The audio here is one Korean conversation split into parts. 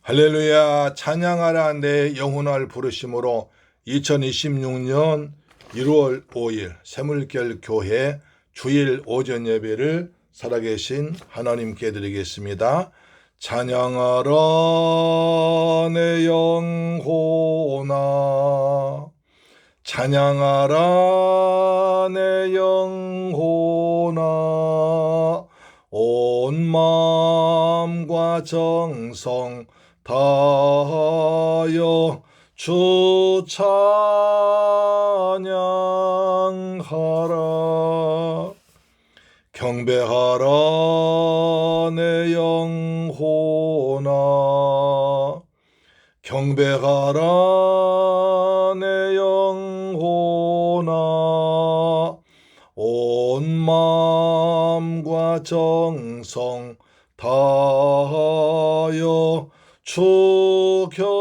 할렐루야. 찬양하라 내 영혼을 부르심으로 2026년 1월 5일 새물결 교회 주일 오전 예배를 살아계신 하나님께 드리겠습니다. 찬양하라 내 영혼아, 찬양하라 내 영혼아, 온 마음과 정성 다하여 주 찬양하라. 경배하라 내 영혼아, 경배하라 내 영혼아, 온 마음과 정성 다하여 주 경배하라.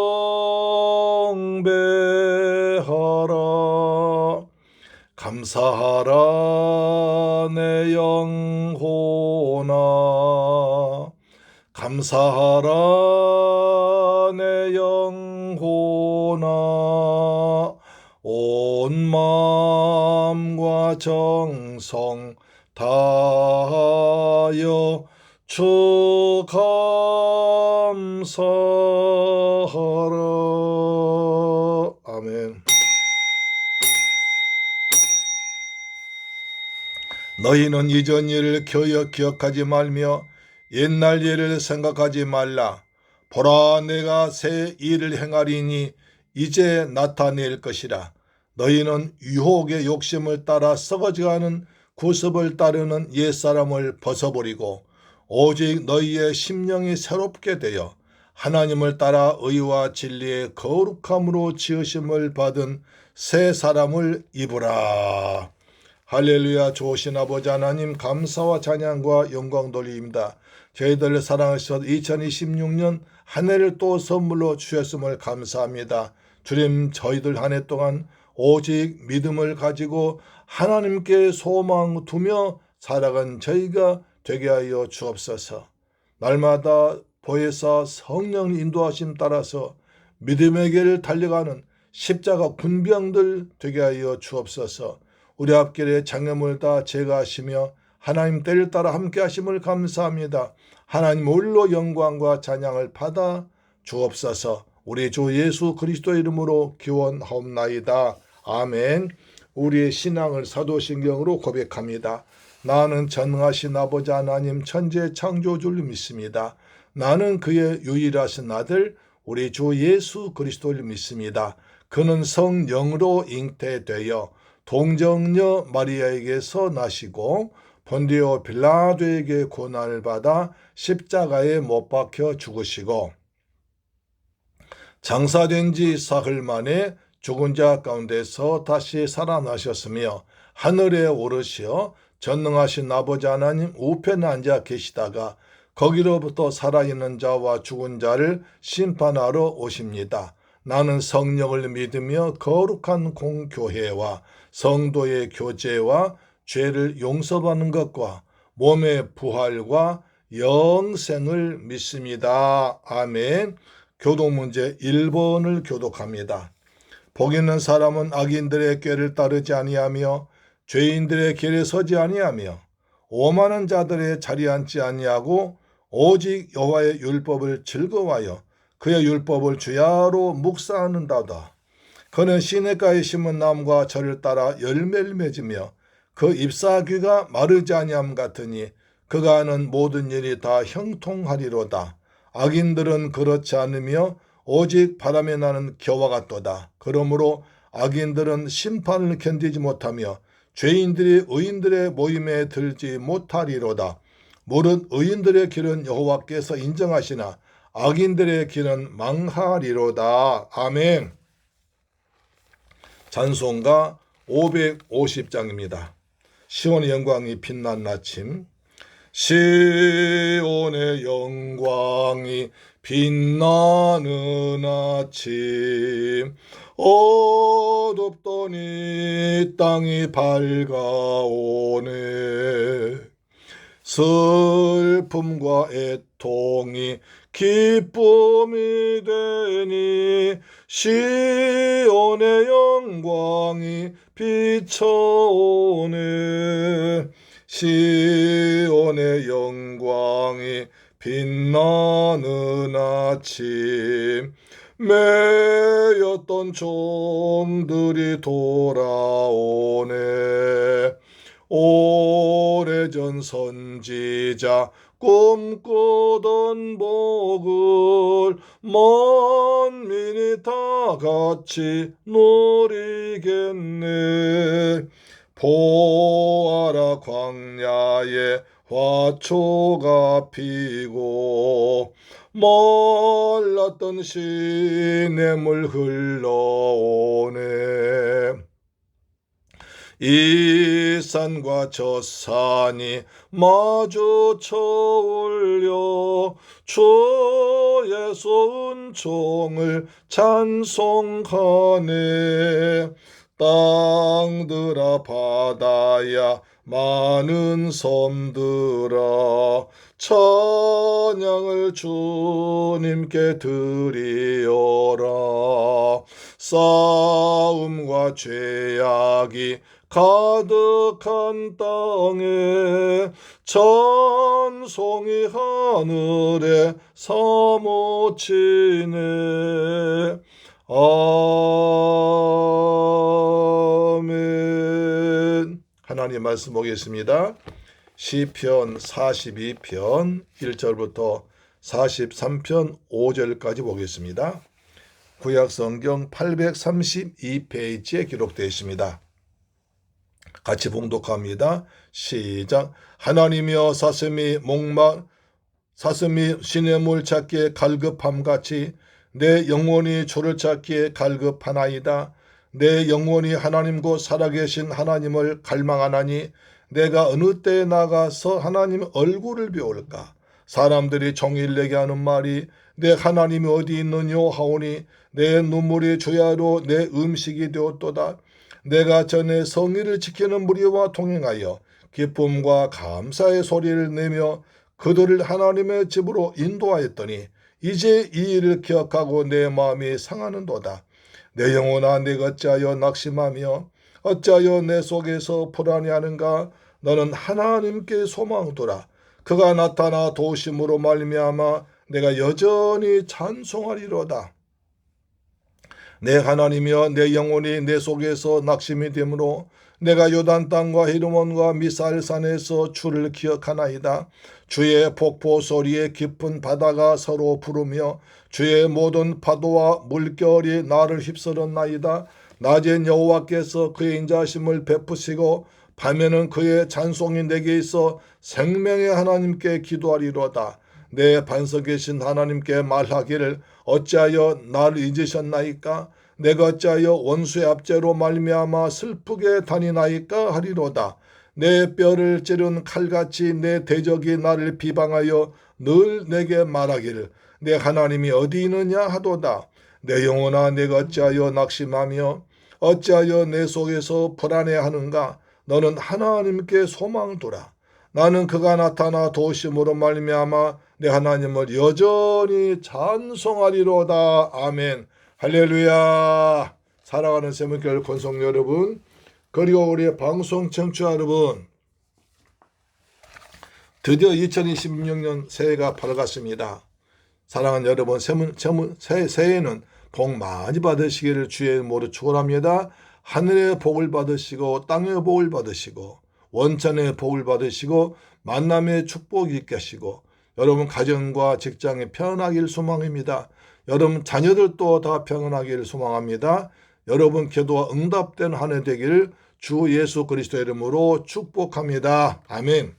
감사하라 내 영혼아, 감사하라 내 영혼아, 온 마음과 정성 다하여 주 감사하라. 아멘. 너희는 이전 일을 기억하지 말며 옛날 일을 생각하지 말라. 보라, 내가 새 일을 행하리니 이제 나타낼 것이라. 너희는 유혹의 욕심을 따라 썩어져가는 구습을 따르는 옛사람을 벗어버리고 오직 너희의 심령이 새롭게 되어 하나님을 따라 의와 진리의 거룩함으로 지으심을 받은 새 사람을 입으라. 할렐루야. 좋으신 아버지 하나님, 감사와 찬양과 영광 돌립니다. 저희들을 사랑하셔서 2026년 한 해를 또 선물로 주셨음을 감사합니다. 주님, 저희들 한 해 동안 오직 믿음을 가지고 하나님께 소망 두며 살아간 저희가 되게 하여 주옵소서. 날마다 보혜사 성령 인도하심 따라서 믿음의 길을 달려가는 십자가 군병들 되게 하여 주옵소서. 우리 앞길에 장애물 다 제거하시며 하나님 때를 따라 함께 하심을 감사합니다. 하나님 홀로 영광과 찬양을 받아 주옵소서. 우리 주 예수 그리스도 이름으로 기원하옵나이다. 아멘. 우리의 신앙을 사도신경으로 고백합니다. 나는 전능하신 아버지 하나님 천재 창조주를 믿습니다. 나는 그의 유일하신 아들 우리 주 예수 그리스도를 믿습니다. 그는 성령으로 잉태되어 동정녀 마리아에게서 나시고 본디오 빌라도에게 고난을 받아 십자가에 못 박혀 죽으시고 장사된 지 사흘 만에 죽은 자 가운데서 다시 살아나셨으며 하늘에 오르시어 전능하신 아버지 하나님 우편에 앉아 계시다가 거기로부터 살아있는 자와 죽은 자를 심판하러 오십니다. 나는 성령을 믿으며 거룩한 공교회와 성도의 교제와 죄를 용서받는 것과 몸의 부활과 영생을 믿습니다. 아멘. 교독문제 1번을 교독합니다. 복 있는 사람은 악인들의 꾀를 따르지 아니하며 죄인들의 길에 서지 아니하며 오만한 자들의 자리에 앉지 아니하고 오직 여호와의 율법을 즐거워하여 그의 율법을 주야로 묵상하는다다. 그는 시냇가에 심은 나무가 저를 따라 열매를 맺으며 그 잎사귀가 마르지 아니함 같으니 그가 하는 모든 일이 다 형통하리로다. 악인들은 그렇지 않으며 오직 바람에 나는 겨와 같도다. 그러므로 악인들은 심판을 견디지 못하며 죄인들이 의인들의 모임에 들지 못하리로다. 무릇 의인들의 길은 여호와께서 인정하시나 악인들의 길은 망하리로다. 아멘. 찬송가 550장입니다. 시온의 영광이 빛난 아침. 시온의 영광이 빛나는 아침, 어둡더니 땅이 밝아오네. 슬픔과 애통이 기쁨이 되니 시온의 영광이 비춰오네. 시온의 영광이 빛나는 아침, 매였던 종들이 돌아오네. 오래전 선지자 꿈꾸던 복을 만민이 다 같이 누리겠네. 보아라 광야에 화초가 피고 말랐던 시냇물 흘러오네. 이 산과 저 산이 마주쳐 올려 주의 은총을 찬송하네. 땅들아 바다야 많은 섬들아 찬양을 주님께 드리어라. 싸움과 죄악이 가득한 땅에 찬송이 하늘에 사무치네. 아멘. 하나님 말씀 보겠습니다. 시편 42편 1절부터 43편 5절까지 보겠습니다. 구약성경 832페이지에 기록되어 있습니다. 같이 봉독합니다. 시작. 하나님이여 사슴이 시냇물 찾기에 갈급함같이 내 영혼이 주를 찾기에 갈급하나이다. 내 영혼이 하나님 곧 살아계신 하나님을 갈망하나니 내가 어느 때에 나가서 하나님의 얼굴을 배울까. 사람들이 종일 내게 하는 말이 내 하나님이 어디 있느뇨 하오니 내 눈물이 주야로 내 음식이 되었도다. 내가 전에 성의를 지키는 무리와 동행하여 기쁨과 감사의 소리를 내며 그들을 하나님의 집으로 인도하였더니 이제 이 일을 기억하고 내 마음이 상하는도다. 내 영혼아 내가 어찌하여 낙심하며 어찌하여 내 속에서 불안해하는가. 너는 하나님께 소망 두라. 그가 나타나 도우심으로 말미암아 내가 여전히 찬송하리로다. 내 하나님이여 내 영혼이 내 속에서 낙심이 되므로 내가 요단 땅과 헤르몬과 미살산에서 주를 기억하나이다. 주의 폭포 소리에 깊은 바다가 서로 부르며 주의 모든 파도와 물결이 나를 휩쓸었나이다. 낮엔 여호와께서 그의 인자심을 베푸시고 밤에는 그의 찬송이 내게 있어 생명의 하나님께 기도하리로다. 내 반석에 계신 하나님께 말하기를 어찌하여 나를 잊으셨나이까. 내가 어찌하여 원수의 압제로 말미암아 슬프게 다니나이까 하리로다. 내 뼈를 찌른 칼같이 내 대적이 나를 비방하여 늘 내게 말하기를 내 하나님이 어디 있느냐 하도다. 내 영혼아 내가 어찌하여 낙심하며 어찌하여 내 속에서 불안해하는가. 너는 하나님께 소망을 두라. 나는 그가 나타나 도우심으로 말미암아 내 하나님을 여전히 찬송하리로다. 아멘. 할렐루야. 사랑하는 세문교회 권속 여러분, 그리고 우리 방송 청취자 여러분, 드디어 2026년 새해가 밝았습니다. 사랑하는 여러분, 새해에는 복 많이 받으시기를 주의 이름으로 축원합니다. 하늘의 복을 받으시고 땅의 복을 받으시고 원천의 복을 받으시고 만남의 축복이 있게 하시고 여러분 가정과 직장이 편안하길 소망합니다. 여러분 자녀들도 다 평안하기를 소망합니다. 여러분 기도와 응답된 한 해 되기를 주 예수 그리스도 이름으로 축복합니다. 아멘.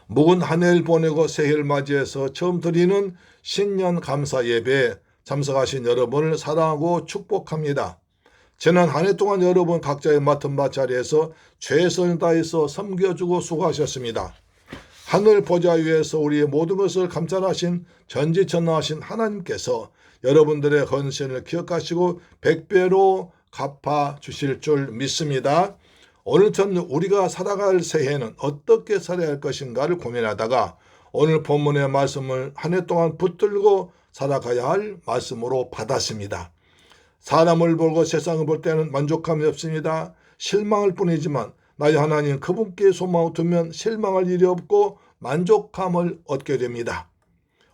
묵은 한 해를 보내고 새해를 맞이해서 처음 드리는 신년 감사 예배에 참석하신 여러분을 사랑하고 축복합니다. 지난 한 해 동안 여러분 각자의 맡은 바 자리에서 최선을 다해서 섬겨주고 수고하셨습니다. 하늘 보좌 위에서 우리의 모든 것을 감찰하신 전지전능하신 하나님께서 여러분들의 헌신을 기억하시고 100배로 갚아주실 줄 믿습니다. 오늘처럼 우리가 살아갈 새해는 어떻게 살아야 할 것인가를 고민하다가 오늘 본문의 말씀을 한 해 동안 붙들고 살아가야 할 말씀으로 받았습니다. 사람을 보고 세상을 볼 때는 만족감이 없습니다. 실망할 뿐이지만 나의 하나님 그분께 소망을 두면 실망할 일이 없고 만족감을 얻게 됩니다.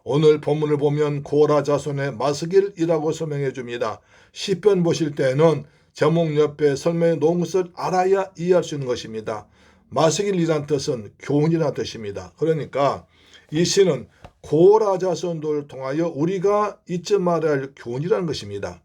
오늘 본문을 보면 고라 자손의 마스길이라고 설명해 줍니다. 시편 보실 때는 제목 옆에 설명해 놓은 것을 알아야 이해할 수 있는 것입니다. 마스길이란 뜻은 교훈이라는 뜻입니다. 그러니까 이 시는 고라 자손들을 통하여 우리가 잊지 말아야 할 교훈이라는 것입니다.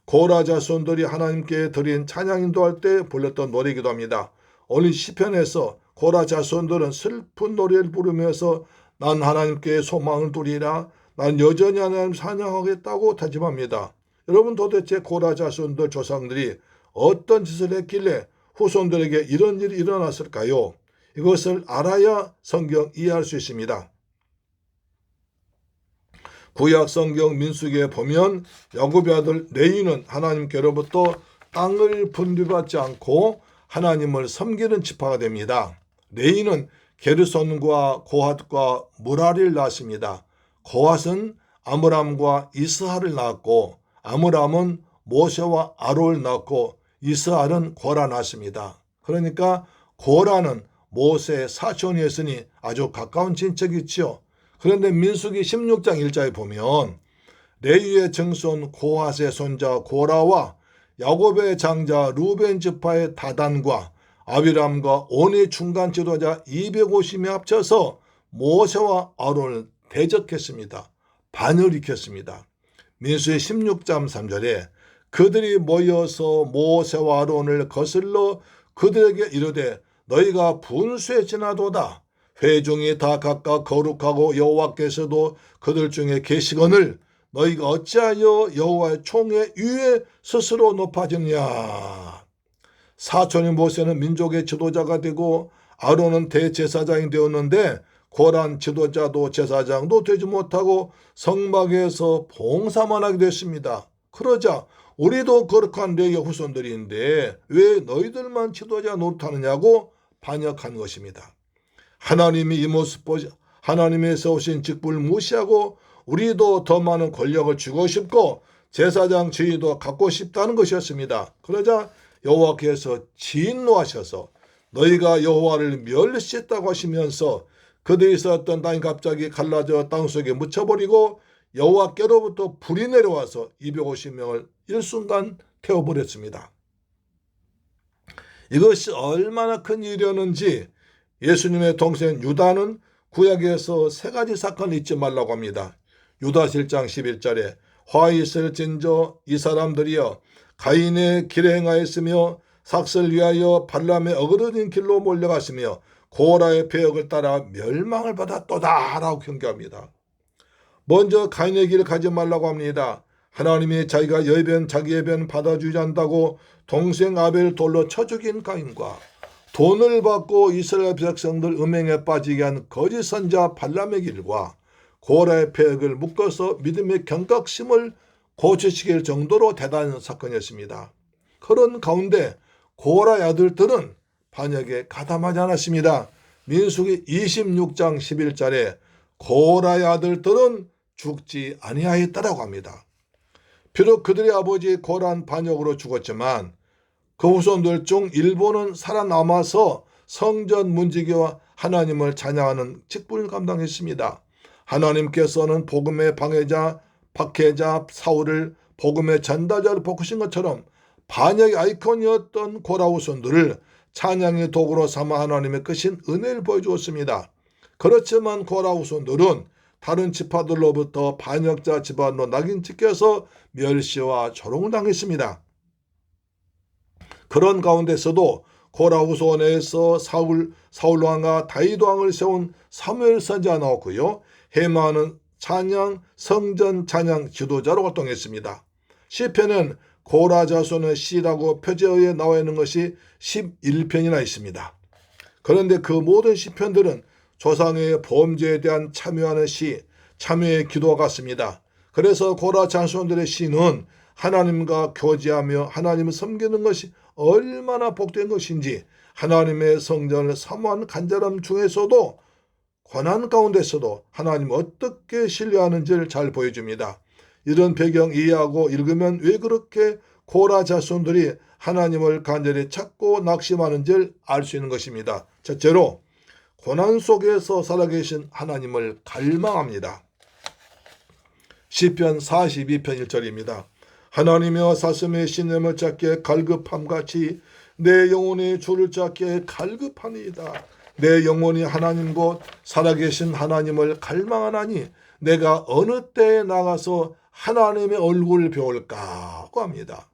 고라 자손들이 하나님께 드린 찬양 인도할 때 불렀던 노래이기도 합니다. 오늘 시편에서 고라 자손들은 슬픈 노래를 부르면서 난 하나님께 소망을 두리라, 난 여전히 하나님 찬양하겠다고 다짐합니다. 여러분, 도대체 고라 자손들 조상들이 어떤 짓을 했길래 후손들에게 이런 일이 일어났을까요? 이것을 알아야 성경 이해할 수 있습니다. 구약 성경 민수기에 보면 야곱의 아들 레위는 하나님께로부터 땅을 분배받지 않고 하나님을 섬기는 지파가 됩니다. 레위는 게르손과 고핫과 무라리를 낳았습니다. 고핫은 아므람과 이스할을 낳았고 아므람은 모세와 아론을 낳았고 이스할은 고라 낳았습니다. 그러니까 고라는 모세의 사촌이었으니 아주 가까운 친척이지요. 그런데 민수기 16장 1절에 보면 레위의 증손 고핫의 손자 고라와 야곱의 장자 루벤 지파의 다단과 아비람과 온의 중간 지도자 250이 합쳐서 모세와 아론을 대적했습니다. 반을 일으켰습니다. 민수기 16장 3절에 그들이 모여서 모세와 아론을 거슬러 그들에게 이르되 너희가 분수에 지나도다. 회중이 다 각각 거룩하고 여호와께서도 그들 중에 계시거늘 너희가 어찌하여 여호와의 총회 위에 스스로 높아지느냐. 사촌인 모세는 민족의 지도자가 되고 아론은 대제사장이 되었는데 고란 지도자도 제사장도 되지 못하고 성막에서 봉사만 하게 됐습니다. 그러자 우리도 거룩한 레위 후손들인데 왜 너희들만 지도자 노릇하느냐고 반역한 것입니다. 하나님이 이 모습 보시 하나님에서 오신 직분을 무시하고 우리도 더 많은 권력을 주고 싶고 제사장 지위도 갖고 싶다는 것이었습니다. 그러자 여호와께서 진노하셔서 너희가 여호와를 멸시했다고 하시면서 그들이 있었던 땅이 갑자기 갈라져 땅속에 묻혀버리고 여호와께로부터 불이 내려와서 250명을 일순간 태워버렸습니다. 이것이 얼마나 큰 일이었는지 예수님의 동생 유다는 구약에서 세 가지 사건을 잊지 말라고 합니다. 유다 7장 11절에 화 있을진저 이 사람들이여 가인의 길에 행하였으며 삭슬 위하여 발람의 어그러진 길로 몰려갔으며 고라의 배역을 따라 멸망을 받았도다 라고 경고합니다. 먼저 가인의 길을 가지 말라고 합니다. 하나님이 자기가 자기의 변 받아주지 않는다고 동생 아벨을 돌로 쳐 죽인 가인과 돈을 받고 이스라엘 백성들 음행에 빠지게 한 거짓 선자 발람의 길과 고라의 폐역을 묶어서 믿음의 경각심을 고치시킬 정도로 대단한 사건이었습니다. 그런 가운데 고라의 아들들은 반역에 가담하지 않았습니다. 민수기 26장 11절에 고라의 아들들은 죽지 아니하였다라고 합니다. 비록 그들의 아버지 고라는 반역으로 죽었지만 그 후손들 중 일부는 살아남아서 성전 문지기와 하나님을 찬양하는 직분을 감당했습니다. 하나님께서는 복음의 방해자, 박해자 사울을 복음의 전달자로 바꾸신 것처럼 반역의 아이콘이었던 고라 후손들을 찬양의 도구로 삼아 하나님의 크신 은혜를 보여주었습니다. 그렇지만 고라 후손들은 다른 지파들로부터 반역자 집안으로 낙인 찍혀서 멸시와 조롱을 당했습니다. 그런 가운데서도 고라 후손에서 사울 왕과 다윗 왕을 세운 사무엘 선지자가 나왔고요. 헤마는 찬양, 성전 찬양 지도자로 활동했습니다. 시편은 고라 자손의 시라고 표제어에 나와 있는 것이 11편이나 있습니다. 그런데 그 모든 시편들은 조상의 범죄에 대한 참여하는 시, 참여의 기도 같습니다. 그래서 고라 자손들의 시는 하나님과 교제하며 하나님을 섬기는 것이 얼마나 복된 것인지, 하나님의 성전을 사모하는 간절함 중에서도 고난 가운데서도 하나님 어떻게 신뢰하는지를 잘 보여줍니다. 이런 배경 이해하고 읽으면 왜 그렇게 고라 자손들이 하나님을 간절히 찾고 낙심하는지를 알 수 있는 것입니다. 첫째로 고난 속에서 살아계신 하나님을 갈망합니다. 시편 42편 1절입니다. 하나님이여 사슴의 신념을 찾기에 갈급함같이 내 영혼이 주를 찾기에 갈급하니이다. 내 영혼이 하나님 곧 살아계신 하나님을 갈망하나니 내가 어느 때에 나가서 하나님의 얼굴을 배울까 고 합니다.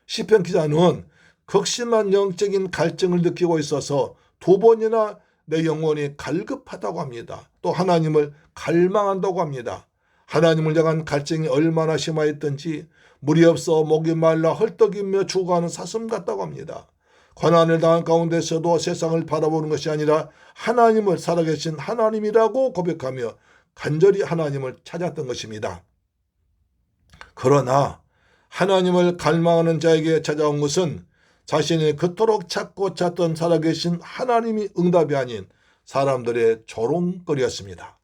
시편 기자는 극심한 영적인 갈증을 느끼고 있어서 2번이나 내 영혼이 갈급하다고 합니다. 또 하나님을 갈망한다고 합니다. 하나님을 향한 갈증이 얼마나 심하였던지 물이 없어 목이 말라 헐떡이며 죽어가는 사슴 같다고 합니다. 고난을 당한 가운데서도 세상을 바라보는 것이 아니라 하나님을 살아계신 하나님이라고 고백하며 간절히 하나님을 찾았던 것입니다. 그러나 하나님을 갈망하는 자에게 찾아온 것은 자신이 그토록 찾고 찾던 살아계신 하나님이 응답이 아닌 사람들의 조롱거리였습니다.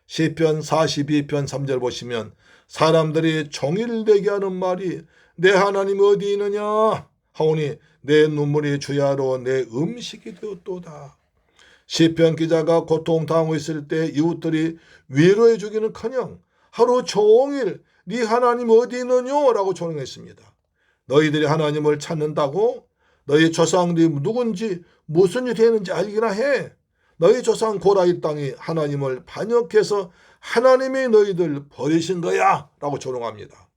시편 42편 3절 보시면 사람들이 종일되게 하는 말이 내 하나님 어디 있느냐 하오니 내 눈물이 주야로 내 음식이 되었도다. 시편 기자가 고통당하고 있을 때 이웃들이 위로해 주기는커녕 하루 종일 네 하나님 어디 있느냐 라고 조롱했습니다. 너희들이 하나님을 찾는다고? 너희 조상들이 누군지 무슨 일이 했는지 알기나 해. 너희 조상 고라의 땅이 하나님을 반역해서 하나님이 너희들 버리신 거야 라고 조롱합니다.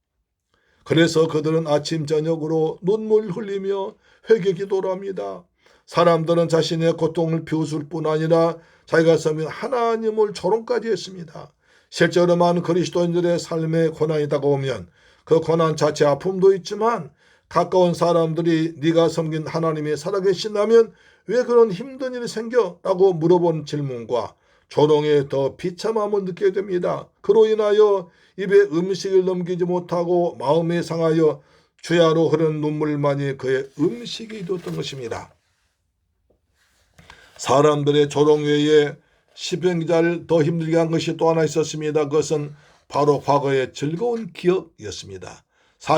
그래서 그들은 아침 저녁으로 눈물 흘리며 회개 기도를 합니다. 사람들은 자신의 고통을 비웃을 뿐 아니라 자기가 섬긴 하나님을 조롱까지 했습니다. 실제로 많은 그리스도인들의 삶에 고난이 다가오면 그 고난 자체 아픔도 있지만 가까운 사람들이 네가 섬긴 하나님이 살아계신다면 왜 그런 힘든 일이 생겨? 라고 물어본 질문과 조롱에 더 비참함을 느끼게 됩니다. 그로 인하여 입에 음식을 넘기지 못하고 마음이 상하여 주야로 흐르는 눈물만이 그의 음식이 되었던 것입니다. 사람들의 조롱 외에 시편 기자를 더 힘들게 한 것이 또 하나 있었습니다. 그것은 바로 과거의 즐거운 기억이었습니다.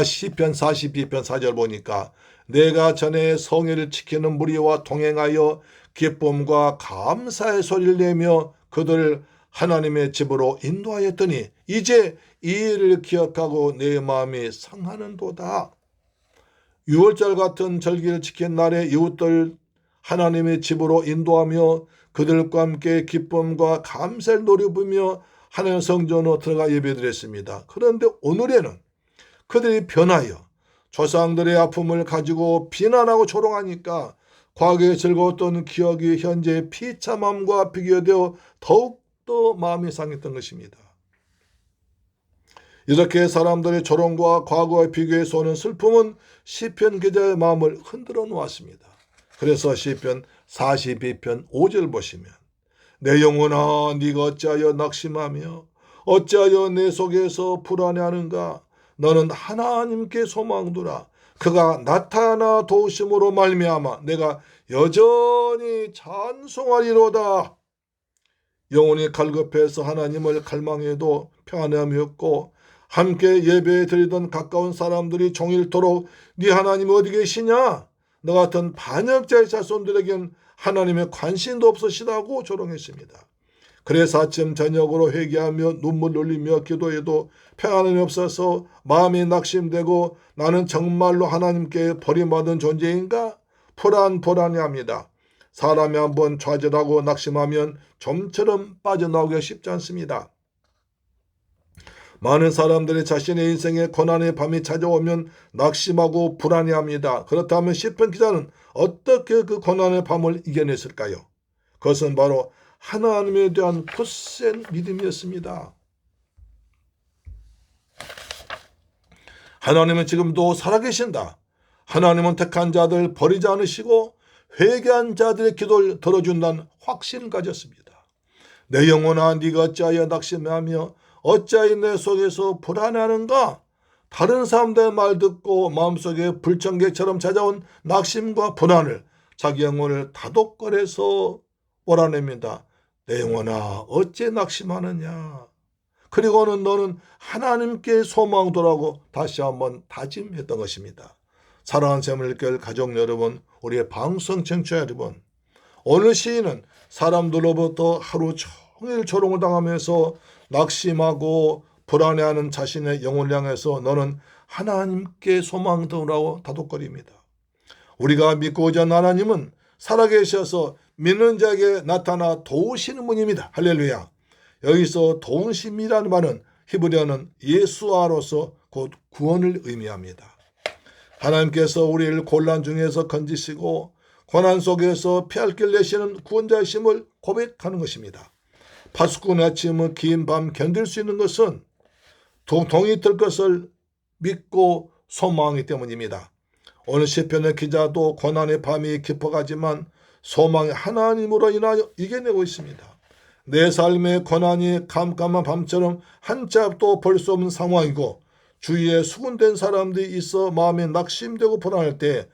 시편 42편 4절 보니까 내가 전에 성회를 지키는 무리와 동행하여 기쁨과 감사의 소리를 내며 그들을 하나님의 집으로 인도하였더니 이제 이 일을 기억하고 내 마음이 상하는도다. 6월절 같은 절기를 지킨 날에 이웃들 하나님의 집으로 인도하며 그들과 함께 기쁨과 감사를 노려보며 하나님의 성전으로 들어가 예배드렸습니다. 그런데 오늘에는 그들이 변하여 조상들의 아픔을 가지고 비난하고 조롱하니까 과거에 즐거웠던 기억이 현재의 비참함과 비교되어 더욱더 마음이 상했던 것입니다. 이렇게 사람들의 조롱과 과거의 비교에서 오는 슬픔은 시편 기자의 마음을 흔들어 놓았습니다. 그래서 시편 42편 5절 보시면 내 영혼아 네가 어찌하여 낙심하며 어찌하여 내 속에서 불안해하는가. 너는 하나님께 소망두라. 그가 나타나 도우심으로 말미암아 내가 여전히 찬송하리로다. 영혼이 갈급해서 하나님을 갈망해도 평안함이 없고 함께 예배 드리던 가까운 사람들이 종일토록 네 하나님 어디 계시냐? 너 같은 반역자의 자손들에겐 하나님의 관심도 없으시다고 조롱했습니다. 그래서 아침 저녁으로 회개하며 눈물 흘리며 기도해도 평안함이 없어서 마음이 낙심되고 나는 정말로 하나님께 버림받은 존재인가? 불안해합니다. 사람이 한번 좌절하고 낙심하면 좀처럼 빠져나오기가 쉽지 않습니다. 많은 사람들이 자신의 인생에 고난의 밤이 찾아오면 낙심하고 불안해합니다. 그렇다면 시편 기자는 어떻게 그 고난의 밤을 이겨냈을까요? 그것은 바로 하나님에 대한 굳센 믿음이었습니다. 하나님은 지금도 살아계신다. 하나님은 택한 자들 버리지 않으시고 회개한 자들의 기도를 들어준다는 확신을 가졌습니다. 내 영혼아 네가 어찌하여 낙심하며 어찌하여 내 속에서 불안해하는가? 다른 사람들의 말 듣고 마음속에 불청객처럼 찾아온 낙심과 불안을 자기 영혼을 다독거려서 몰아냅니다. 내 영혼아 어째 낙심하느냐. 그리고는 너는 하나님께 소망도라고 다시 한번 다짐했던 것입니다. 사랑하는 새물결 가족 여러분, 우리의 방송 청취자 여러분, 오늘 시인은 사람들로부터 하루 종일 조롱을 당하면서 낙심하고 불안해하는 자신의 영혼을 향해서 너는 하나님께 소망도라고 다독거립니다. 우리가 믿고 의지하는 하나님은 살아계셔서 믿는 자에게 나타나 도우시는 분입니다. 할렐루야. 여기서 도우심이라는 말은 히브리어는 예수아로서 곧 구원을 의미합니다. 하나님께서 우리를 곤란 중에서 건지시고 고난 속에서 피할 길 내시는 구원자이심을 고백하는 것입니다. 파수꾼 아침의 긴 밤 견딜 수 있는 것은 동이 뜰 것을 믿고 소망하기 때문입니다. 오늘 시편의 기자도 고난의 밤이 깊어가지만 소망이 하나님으로 인하여 이겨내고 있습니다. 내 삶의 고난이 깜깜한 밤처럼 한 치 앞도 볼 수 없는 상황이고 주위에 수군된 사람들이 있어 마음이 낙심되고 불안할 때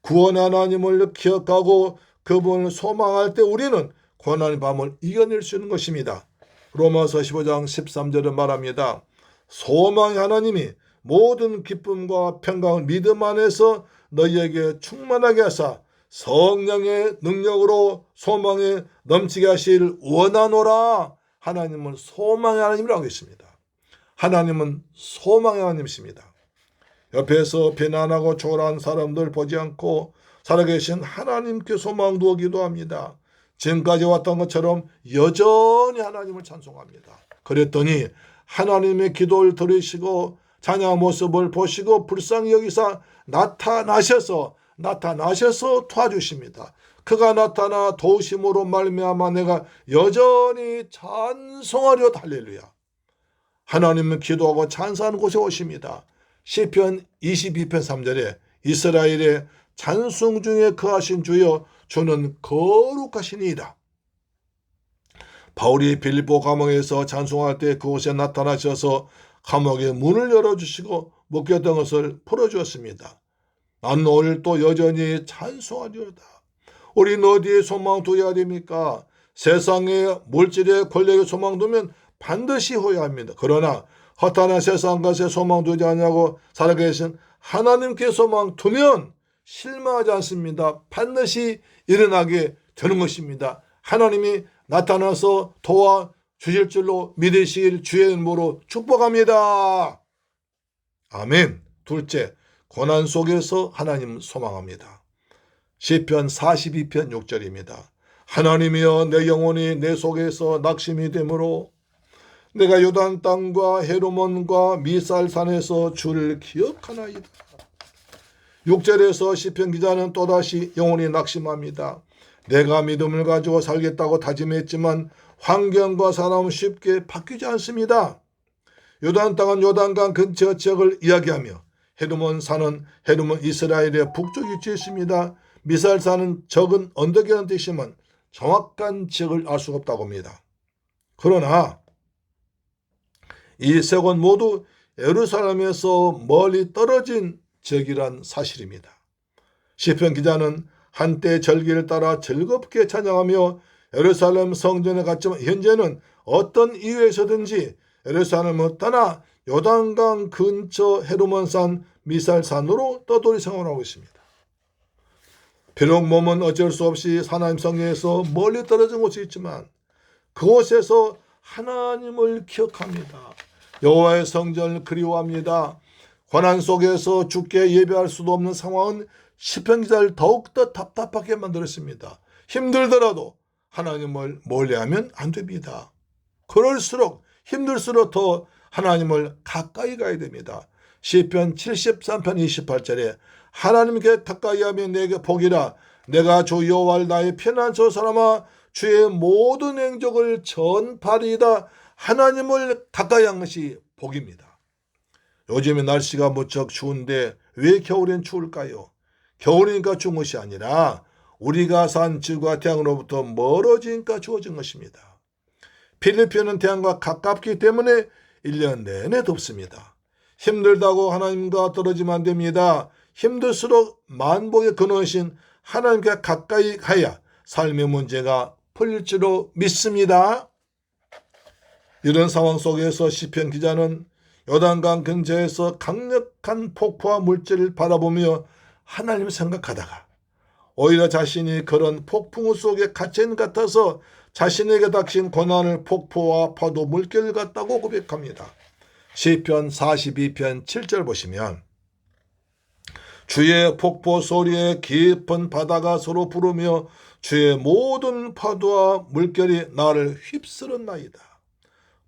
구원 하나님을 기억하고 그분을 소망할 때 우리는 고난의 밤을 이겨낼 수 있는 것입니다. 로마서 15장 13절은 말합니다. 소망의 하나님이 모든 기쁨과 평강을 믿음 안에서 너희에게 충만하게 하사 성령의 능력으로 소망에 넘치게 하시기를 원하노라. 하나님은 소망의 하나님이라고 했습니다. 하나님은 소망의 하나님이십니다. 옆에서 비난하고 초라한 사람들 보지 않고 살아계신 하나님께 소망 두어 기도합니다. 지금까지 왔던 것처럼 여전히 하나님을 찬송합니다. 그랬더니 하나님의 기도를 들으시고 자녀 모습을 보시고 불쌍히 여기사 나타나셔서 도와주십니다. 그가 나타나 도우심으로 말미암아 내가 여전히 찬송하리로다. 할렐루야. 하나님은 기도하고 찬송하는 곳에 오십니다. 시편 22편 3절에 이스라엘의 찬송 중에 거하신 주여 주는 거룩하시니이다. 바울이 빌립보 감옥에서 찬송할 때 그곳에 나타나셔서 감옥의 문을 열어주시고 묶였던 것을 풀어주었습니다. 난 오늘 또 여전히 찬송하리로다. 우리는 어디에 소망 두어야 됩니까? 세상의 물질의 권력에 소망 두면 반드시 후회합니다. 그러나 허탄한 세상 것에 소망 두지 않냐고 살아계신 하나님께 소망 두면 실망하지 않습니다. 반드시 일어나게 되는 것입니다. 하나님이 나타나서 도와주실 줄로 믿으시길 주의 이름으로 축복합니다. 아멘. 둘째, 고난 속에서 하나님 소망합니다. 시편 42편 6절입니다. 하나님이여 내 영혼이 내 속에서 낙심이 되므로 내가 요단 땅과 헤르몬과 미살산에서 주를 기억하나이다. 6절에서 시편 기자는 또다시 영혼이 낙심합니다. 내가 믿음을 가지고 살겠다고 다짐했지만 환경과 사람은 쉽게 바뀌지 않습니다. 요단 땅은 요단강 근처 지역을 이야기하며 헤르몬 산은 헤르몬 이스라엘의 북쪽 위치에 있습니다. 미살산은 적은 언덕이라는 뜻이지만 정확한 지역을 알 수가 없다고 합니다. 그러나 이 세 곳 모두 예루살렘에서 멀리 떨어진 지역이란 사실입니다. 시편 기자는 한때 절기를 따라 즐겁게 찬양하며 예루살렘 성전에 갔지만 현재는 어떤 이유에서든지 예루살렘을 떠나 요단강 근처 헤르몬산 미살산으로 떠돌이 생활을 하고 있습니다. 비록 몸은 어쩔 수 없이 하나님 성경에서 멀리 떨어진 곳이 있지만 그곳에서 하나님을 기억합니다. 여호와의 성전을 그리워합니다. 고난 속에서 주께 예배할 수도 없는 상황은 시편 기자를 더욱더 답답하게 만들었습니다. 힘들더라도 하나님을 멀리하면 안 됩니다. 그럴수록 힘들수록 더 하나님을 가까이 가야 됩니다. 시편 73편 28절에 하나님께 가까이 하면 내게 복이라. 내가 주 여호와를 나의 피난처 삼아 주의 모든 행적을 전파리이다. 하나님을 가까이 하는 것이 복입니다. 요즘에 날씨가 무척 추운데 왜 겨울엔 추울까요? 겨울이니까 추운 것이 아니라 우리가 산 지구와 태양으로부터 멀어지니까 추워진 것입니다. 필리핀은 태양과 가깝기 때문에 1년 내내 덥습니다. 힘들다고 하나님과 떨어지면 안 됩니다. 힘들수록 만복의 근원이신 하나님께 가까이 가야 삶의 문제가 풀릴 줄로 믿습니다. 이런 상황 속에서 시편 기자는 요단강 근처에서 강력한 폭포와 물질을 바라보며 하나님을 생각하다가 오히려 자신이 그런 폭풍우 속에 갇힌 것 같아서 자신에게 닥친 고난을 폭포와 파도 물결 같다고 고백합니다. 시편 42편 7절 보시면 주의 폭포 소리에 깊은 바다가 서로 부르며 주의 모든 파도와 물결이 나를 휩쓸었나이다.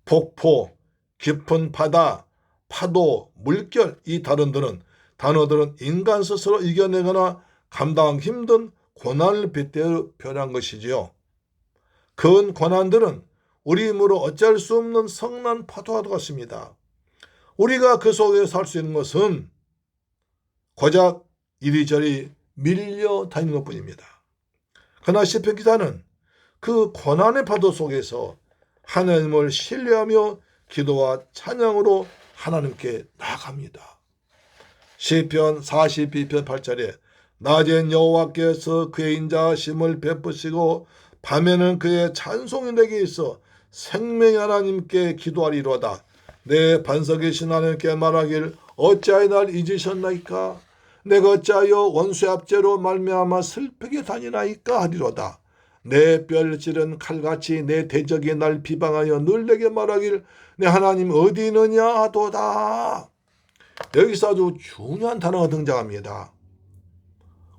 폭포, 깊은 바다, 파도, 물결, 이 단어들은 인간 스스로 이겨내거나 감당하기 힘든 고난을 빗대어 표현한 것이지요. 그 고난들은 우리 힘으로 어찌할 수 없는 성난 파도와 같습니다. 우리가 그 속에 살 수 있는 것은 고작 이리저리 밀려다니는 것뿐입니다. 그러나 시편 기자는 그 고난의 파도 속에서 하나님을 신뢰하며 기도와 찬양으로 하나님께 나아갑니다. 시편 42편 8절에 낮엔 여호와께서 그의 인자하심을 베푸시고 밤에는 그의 찬송이 내게 있어 생명의 하나님께 기도하리로다. 내 반석에 신 하나님께 말하길 어찌하여 날 잊으셨나이까? 내가 어찌하여 원수의 압제로 말미암아 슬프게 다니나이까 하리로다. 내 뼈를 칼같이 내 대적이 날 비방하여 늘 내게 말하길 내 하나님 어디 있느냐 하도다. 여기서 아주 중요한 단어가 등장합니다.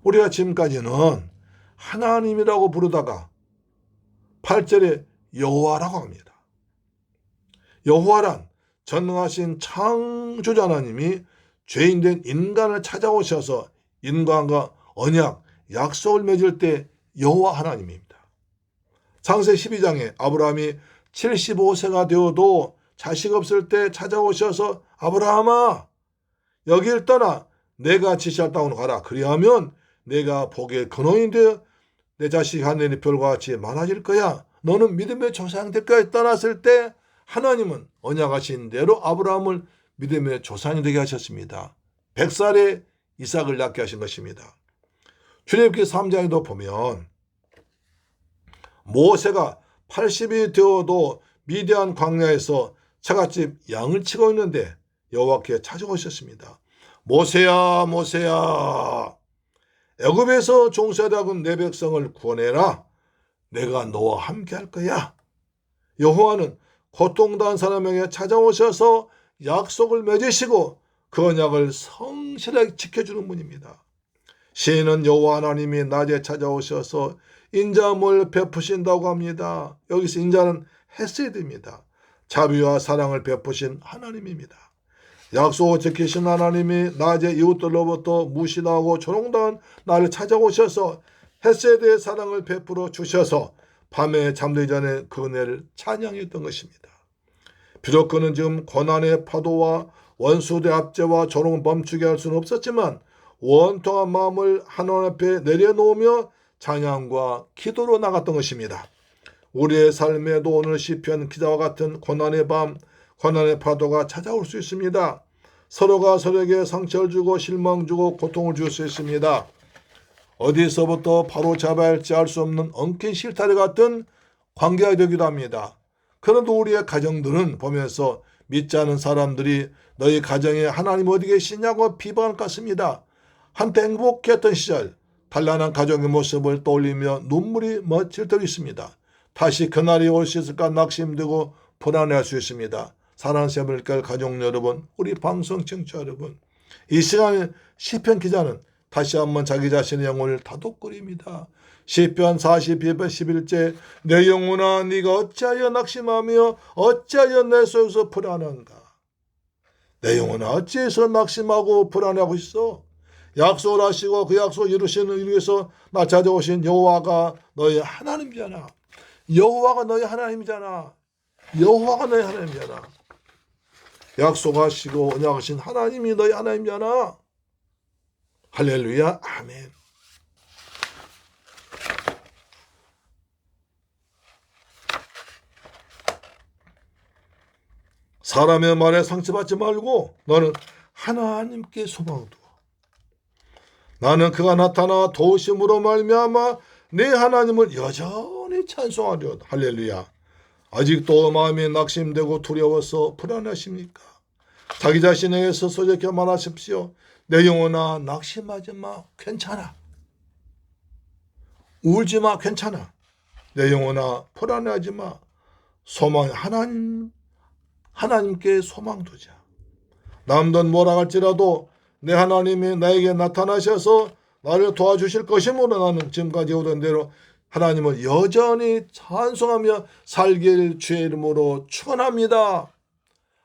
우리가 지금까지는 하나님이라고 부르다가 8절에 여호와라고 합니다. 여호와란 전능하신 창조자 하나님이 죄인된 인간을 찾아오셔서 인간과 언약, 약속을 맺을 때 여호와 하나님입니다. 창세 12장에 아브라함이 75세가 되어도 자식 없을 때 찾아오셔서 아브라함아 여길 떠나 내가 지시할 땅으로 가라. 그리하면 내가 복의 근원이 되어 내 자식 하늘의 별과 같이 많아질 거야. 너는 믿음의 조상 될 거야. 떠났을 때 하나님은 언약하신 대로 아브라함을 믿음의 조상이 되게 하셨습니다. 100살에 이삭을 낳게 하신 것입니다. 출애굽기 3장에도 보면 모세가 80이 되어도 미디안 광야에서 처갓집 양을 치고 있는데 여호와께 찾아오셨습니다. 모세야 모세야 애굽에서 종살이하던 내 백성을 구원해라. 내가 너와 함께 할 거야. 여호와는 고통당한 사람에게 찾아오셔서 약속을 맺으시고 그 언약을 성실하게 지켜주는 분입니다. 시인은 여호와 하나님이 낮에 찾아오셔서 인자함을 베푸신다고 합니다. 여기서 인자는 헤세드입니다. 자비와 사랑을 베푸신 하나님입니다. 약속을 지키신 하나님이 낮에 이웃들로부터 무시당하고 조롱당한 나를 찾아오셔서 헤세드의 사랑을 베풀어 주셔서 밤에 잠들기 전에 그 은혜를 찬양했던 것입니다. 비록 그는 지금 고난의 파도와 원수들의 압제와 조롱을 멈추게 할 수는 없었지만 원통한 마음을 하나님 앞에 내려놓으며 찬양과 기도로 나갔던 것입니다. 우리의 삶에도 오늘 시편 기자와 같은 고난의 밤, 고난의 파도가 찾아올 수 있습니다. 서로가 서로에게 상처를 주고 실망 주고 고통을 줄 수 있습니다. 어디서부터 바로 잡아야 할지 알 수 없는 엉킨 실타래 같은 관계가 되기도 합니다. 그런데 우리의 가정들은 보면서 믿지 않은 사람들이 너희 가정에 하나님 어디 계시냐고 비방할 것 같습니다. 한때 행복했던 시절 단란한 가정의 모습을 떠올리며 눈물이 맺힐 때도 있습니다. 다시 그날이 올 수 있을까 낙심되고 불안해할 수 있습니다. 사랑하는 새물결 가족 여러분, 우리 방송 청취자 여러분, 이 시간에 시편 기자는 다시 한번 자기 자신의 영혼을 다독거립니다. 시편 42편 11절 내 영혼아 네가 어찌하여 낙심하며 어찌하여 내 속에서 불안한가. 내 영혼아 어찌해서 낙심하고 불안하고 있어. 약속을 하시고 그 약속을 이루시는 위해서 나 찾아오신 여호와가 너의 하나님이잖아. 여호와가 너의 하나님이잖아. 여호와가 너의 하나님이잖아. 약속하시고 언약하신 하나님이 너의 하나님이잖아. 할렐루야. 아멘. 사람의 말에 상처받지 말고 너는 하나님께 소망을 두어. 나는 그가 나타나 도우심으로 말미암아 내 하나님을 여전히 찬송하려. 할렐루야. 아직도 마음이 낙심되고 두려워서 불안하십니까? 자기 자신에게 스스로 이렇게 말하십시오. 내 영혼아, 낙심하지 마. 괜찮아. 울지 마. 괜찮아. 내 영혼아, 불안해하지 마. 소망, 하나님께 소망 두자. 남든 뭐라 할지라도 내 하나님이 나에게 나타나셔서 나를 도와주실 것이므로 나는 지금까지 오던 대로 하나님을 여전히 찬송하며 살길 주의 이름으로 축원합니다.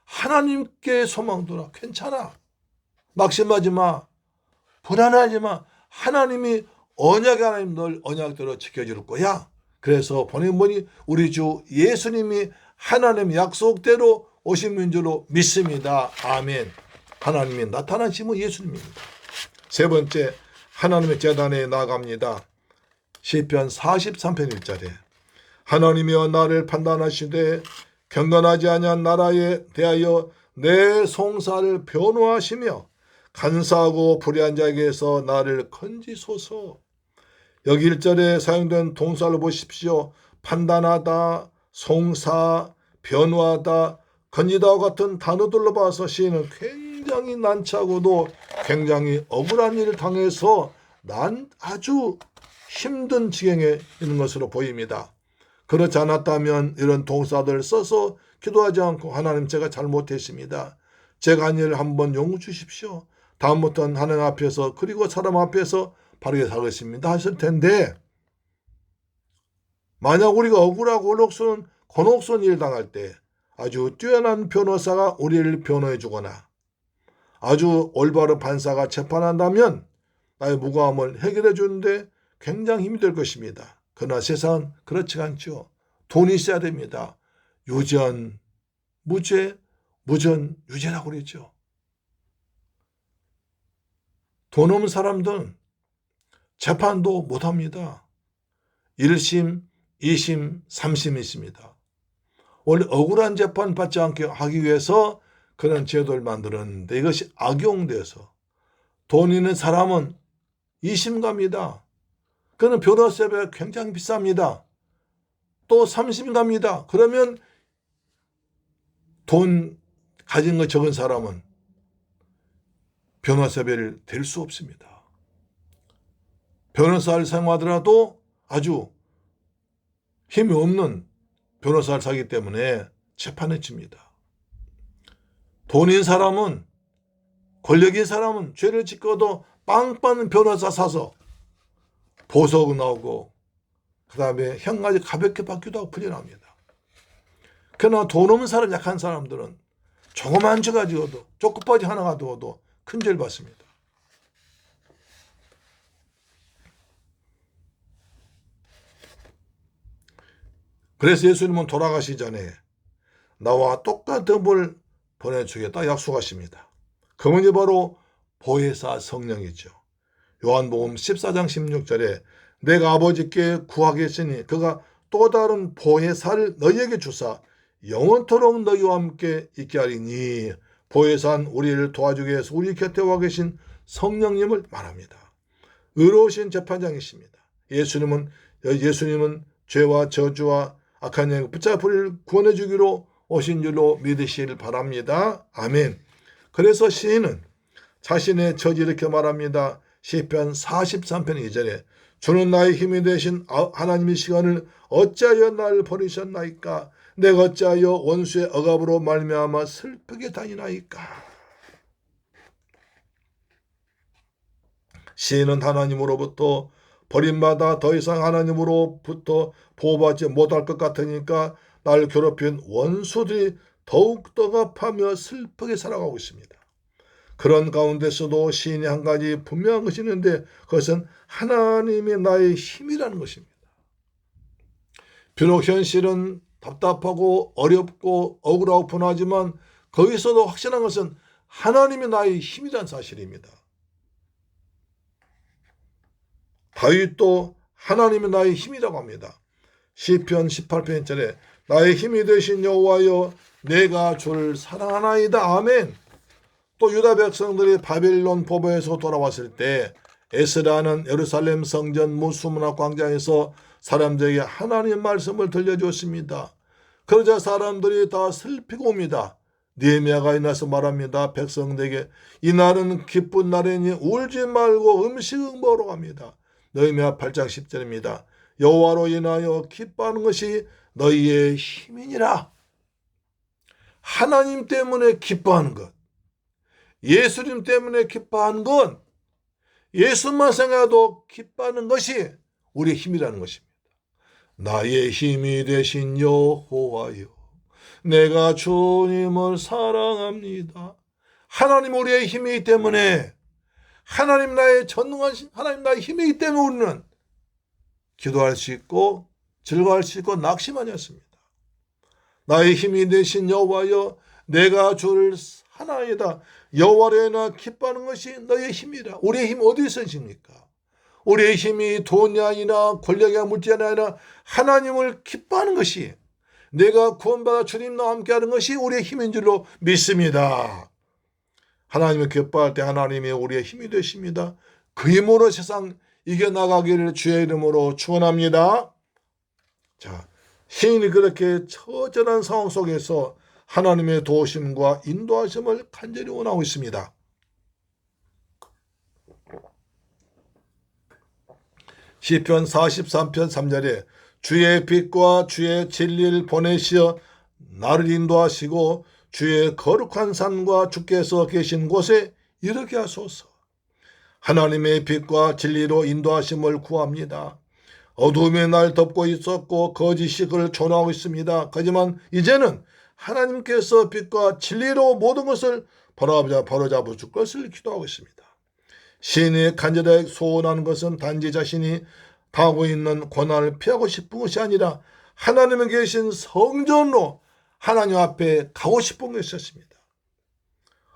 하나님께 소망 두라. 괜찮아. 낙심하지 마. 불안하지 마. 하나님이 언약의 하나님 널 언약대로 지켜줄 거야. 그래서 보니 우리 주 예수님이 하나님 약속대로 오신 줄로 믿습니다. 아멘. 하나님이 나타나시면 예수님입니다. 세 번째, 하나님의 제단에 나아갑니다. 시편 43편 1절에 하나님이여 나를 판단하시되 경건하지 아니한 나라에 대하여 내 송사를 변호하시며 간사하고 불의한 자에게서 나를 건지소서. 여기 1절에 사용된 동사를 보십시오. 판단하다, 송사, 변호하다, 건지다와 같은 단어들로 봐서 시인은 굉장히 난처하고도 굉장히 억울한 일을 당해서 아주 힘든 지경에 있는 것으로 보입니다. 그렇지 않았다면 이런 동사들을 써서 기도하지 않고 하나님 제가 잘못했습니다. 제가 한 일을 한번 용서 주십시오. 다음부터는 하나님 앞에서 그리고 사람 앞에서 바르게 살겠습니다 하실 텐데, 만약 우리가 억울하고 곤혹스러운 일을 당할 때 아주 뛰어난 변호사가 우리를 변호해 주거나 아주 올바른 판사가 재판한다면 나의 무고함을 해결해 주는데 굉장히 힘이 될 것입니다. 그러나 세상은 그렇지 않죠. 돈이 있어야 됩니다. 유전, 무죄, 무전, 유죄라고 그랬죠. 돈 없는 사람들은 재판도 못합니다. 1심, 2심, 3심이 있습니다. 원래 억울한 재판 받지 않게 하기 위해서 그런 제도를 만들었는데 이것이 악용돼서 돈 있는 사람은 2심 갑니다. 그는 변호사비가 굉장히 비쌉니다. 또 3심 갑니다. 그러면 돈 가진 거 적은 사람은 변호사비를 댈 수 없습니다. 변호사를 사용하더라도 아주 힘이 없는 변호사를 사기 때문에 재판에 칩니다. 돈인 사람은, 권력인 사람은 죄를 짓고도 빵빵 변호사 사서 보석 나오고 그 다음에 형까지 가볍게 받기도 하고 풀려납니다. 그러나 돈 없는 사람, 약한 사람들은 조그만 죄 가지고도 쪼꼬바지 하나 가지고도 큰 죄를 받습니다. 그래서 예수님은 돌아가시 전에 나와 똑같은 분을 보내주겠다 약속하십니다. 그분이 바로 보혜사 성령이죠. 요한복음 14장 16절에 내가 아버지께 구하겠으니 그가 또 다른 보혜사를 너희에게 주사 영원토록 너희와 함께 있게 하리니, 보혜사는 우리를 도와주기 위해서 우리 곁에 와 계신 성령님을 말합니다. 의로우신 재판장이십니다. 예수님은 죄와 저주와 악한 영을 붙잡아 우리를 구원해 주기로 오신 줄로 믿으시길 바랍니다. 아멘. 그래서 시인은 자신의 처지 이렇게 말합니다. 시편 43편 2절에 주는 나의 힘이 되신 하나님의 시간을 어찌하여 나를 버리셨나이까? 내가 어찌하여 원수의 억압으로 말미암아 슬프게 다니나이까? 시인은 하나님으로부터 버림받아 더 이상 하나님으로부터 보호받지 못할 것 같으니까 날 괴롭힌 원수들이 더욱 떠갑하며 슬프게 살아가고 있습니다. 그런 가운데서도 시인이 한 가지 분명한 것이 있는데 그것은 하나님이 나의 힘이라는 것입니다. 비록 현실은 답답하고 어렵고 억울하고 분하지만 거기서도 확실한 것은 하나님이 나의 힘이라는 사실입니다. 다윗도 하나님이 나의 힘이라고 합니다. 시편 18편 1절에 나의 힘이 되신 여호와여 내가 주를 사랑하나이다. 아멘. 또 유다 백성들이 바벨론 포로에서 돌아왔을 때 에스라는 예루살렘 성전 무수문화 광장에서 사람들에게 하나님의 말씀을 들려주었습니다. 그러자 사람들이 다 슬피고 옵니다. 느헤미야가 일어나서 말합니다. 백성들에게 이날은 기쁜 날이니 울지 말고 음식을 먹으러 갑니다. 느헤미야 8장 10절입니다. 여호와로 인하여 기뻐하는 것이 너희의 힘이니라. 하나님 때문에 기뻐하는 것, 예수님 때문에 기뻐하는 건 예수만 생각해도 기뻐하는 것이 우리의 힘이라는 것입니다. 나의 힘이 되신 여호와여, 내가 주님을 사랑합니다. 하나님 우리의 힘이기 때문에, 하나님 나의 전능하신 하나님 나의 힘이기 때문에 우리는 기도할 수 있고 즐거워할 수 있고 낙심하지 않습니다. 나의 힘이 되신 여호와여, 내가 주를 하나이다. 여호와로 인하여 기뻐하는 것이 너의 힘이라. 우리의 힘 어디서 있습니까? 우리의 힘이 돈이 아니라 권력이 물질이 아니라 하나님을 기뻐하는 것이, 내가 구원받아 주님과 함께하는 것이 우리의 힘인 줄로 믿습니다. 하나님을 기뻐할 때 하나님이 우리의 힘이 되십니다. 그 힘으로 세상 이겨나가기를 주의 이름으로 축원합니다. 자, 시인이 그렇게 처절한 상황 속에서 하나님의 도우심과 인도하심을 간절히 원하고 있습니다. 시편 43편 3절에 주의 빛과 주의 진리를 보내시어 나를 인도하시고 주의 거룩한 산과 주께서 계신 곳에 이르게 하소서. 하나님의 빛과 진리로 인도하심을 구합니다. 어두움의 날 덮고 있었고 거짓이 그를 존하고 있습니다. 하지만 이제는 하나님께서 빛과 진리로 모든 것을 바로잡아 줄 것을 기도하고 있습니다. 시인이 간절하게 소원하는 것은 단지 자신이 당하고 있는 고난을 피하고 싶은 것이 아니라 하나님에 계신 성전으로 하나님 앞에 가고 싶은 것이었습니다.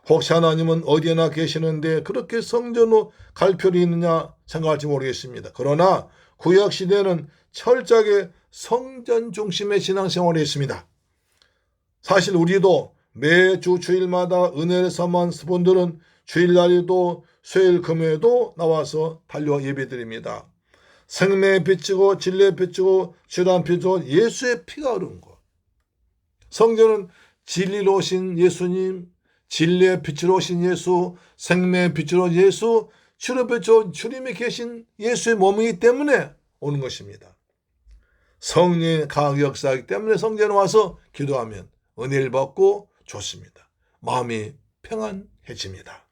혹시 하나님은 어디에나 계시는데 그렇게 성전으로 갈 필요가 있느냐 생각할지 모르겠습니다. 그러나 구약시대는 철저하게 성전 중심의 신앙생활이 있습니다. 사실 우리도 매주 주일마다 은혜를 삼은 분들은 주일날에도 수요일 금요일에도 나와서 달려 예배드립니다. 생명의 빛이고 진리의 빛이고 주란 빛이고 예수의 피가 흐른 곳. 성전은 진리로 오신 예수님, 진리의 빛으로 오신 예수, 생명의 빛으로 예수, 주의 빛으로 주님이 계신 예수의 몸이기 때문에 오는 것입니다. 성령의 강하게 역사하기 때문에 성전에 와서 기도하면 은혜를 받고 좋습니다. 마음이 평안해집니다.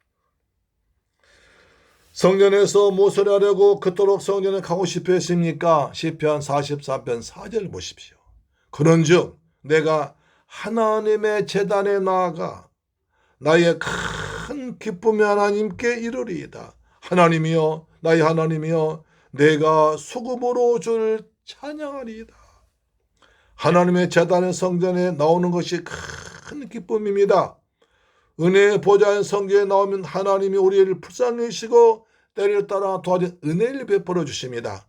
성전에서 무엇을 하려고 그토록 성전에 가고 싶어 했습니까? 시편 44편 4절 보십시오. 그런즉 내가 하나님의 제단에 나아가 나의 큰 기쁨의 하나님께 이르리이다. 하나님이여, 나의 하나님이여, 내가 수금으로 주를 찬양하리이다. 하나님의 제단의 성전에 나오는 것이 큰 기쁨입니다. 은혜의 보좌인 성전에 나오면 하나님이 우리를 불쌍히 여기시고 때를 따라 도와줘 은혜를 베풀어 주십니다.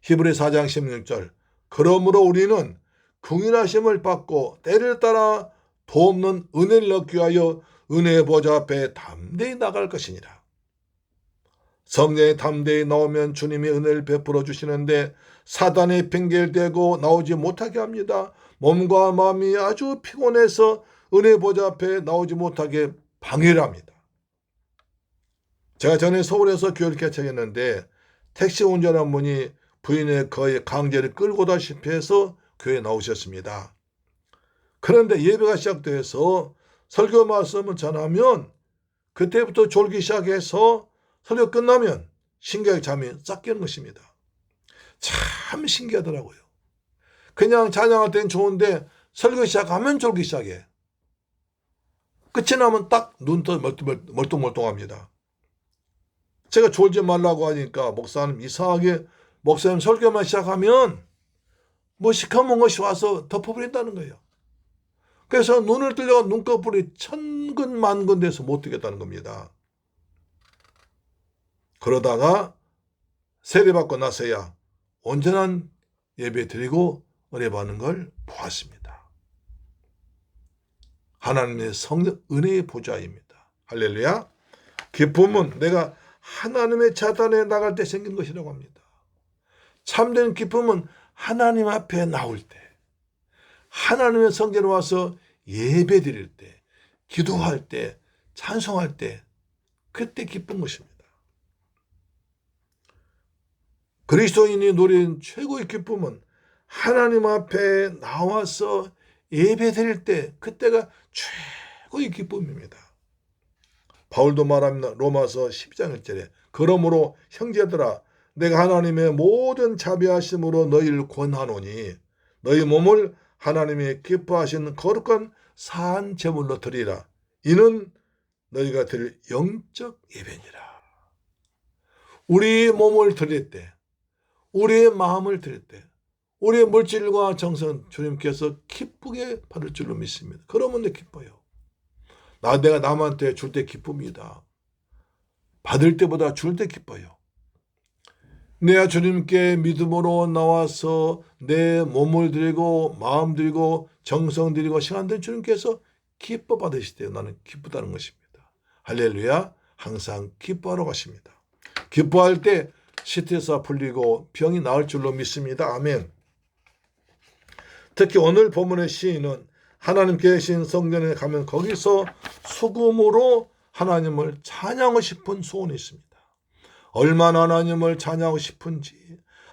히브리 4장 16절 그러므로 우리는 긍휼하심을 받고 때를 따라 도없는 은혜를 얻기 위하여 은혜의 보좌 앞에 담대히 나갈 것이니라. 성전에 담대히 나오면 주님이 은혜를 베풀어 주시는데 사단의 핑계를 대고 나오지 못하게 합니다. 몸과 마음이 아주 피곤해서 은혜 보좌 앞에 나오지 못하게 방해를 합니다. 제가 전에 서울에서 교회를 개척했는데 택시 운전한 분이 부인의 거의 강제를 끌고 다시피 해서 교회에 나오셨습니다. 그런데 예배가 시작돼서 설교 말씀을 전하면 그때부터 졸기 시작해서 설교 끝나면 신기하게 잠이 싹 깨는 것입니다. 참 신기하더라고요. 그냥 찬양할 땐 좋은데 설교 시작하면 졸기 시작해. 끝이 나면 딱 눈떠 멀뚱멀뚱합니다. 제가 졸지 말라고 하니까 목사님 이상하게 목사님 설교만 시작하면 뭐 시커먼 것이 와서 덮어버린다는 거예요. 그래서 눈을 뜨려고 눈꺼풀이 천근만근 돼서 못 뜨겠다는 겁니다. 그러다가 세례받고 나서야 온전한 예배 드리고 은혜 받는 걸 보았습니다. 하나님의 성령 은혜의 보좌입니다. 할렐루야. 기쁨은 내가 하나님의 재단에 나갈 때 생긴 것이라고 합니다. 참된 기쁨은 하나님 앞에 나올 때, 하나님의 성전에 와서 예배 드릴 때, 기도할 때, 찬송할 때, 그때 기쁜 것입니다. 그리스도인이 누린 최고의 기쁨은 하나님 앞에 나와서 예배 드릴 때, 그때가 최고의 기쁨입니다. 바울도 말합니다. 로마서 12장 1절에 그러므로 형제들아 내가 하나님의 모든 자비하심으로 너희를 권하노니 너희 몸을 하나님의 기뻐하신 거룩한 산 제물로 드리라. 이는 너희가 드릴 영적 예배니라. 우리 몸을 드릴 때, 우리의 마음을 드릴 때, 우리의 물질과 정성 주님께서 기쁘게 받을 줄로 믿습니다. 그러면 내 기뻐요. 내가 남한테 줄 때 기쁩니다. 받을 때보다 줄 때 기뻐요. 내가 주님께 믿음으로 나와서 내 몸을 드리고 마음 드리고 정성 드리고 시간 드린 주님께서 기뻐 받으실 때 나는 기쁘다는 것입니다. 할렐루야. 항상 기뻐하러 가십니다. 기뻐할 때 스트레스가 풀리고 병이 나을 줄로 믿습니다. 아멘. 특히 오늘 본문의 시인은 하나님 계신 성전에 가면 거기서 수금으로 하나님을 찬양하고 싶은 소원이 있습니다. 얼마나 하나님을 찬양하고 싶은지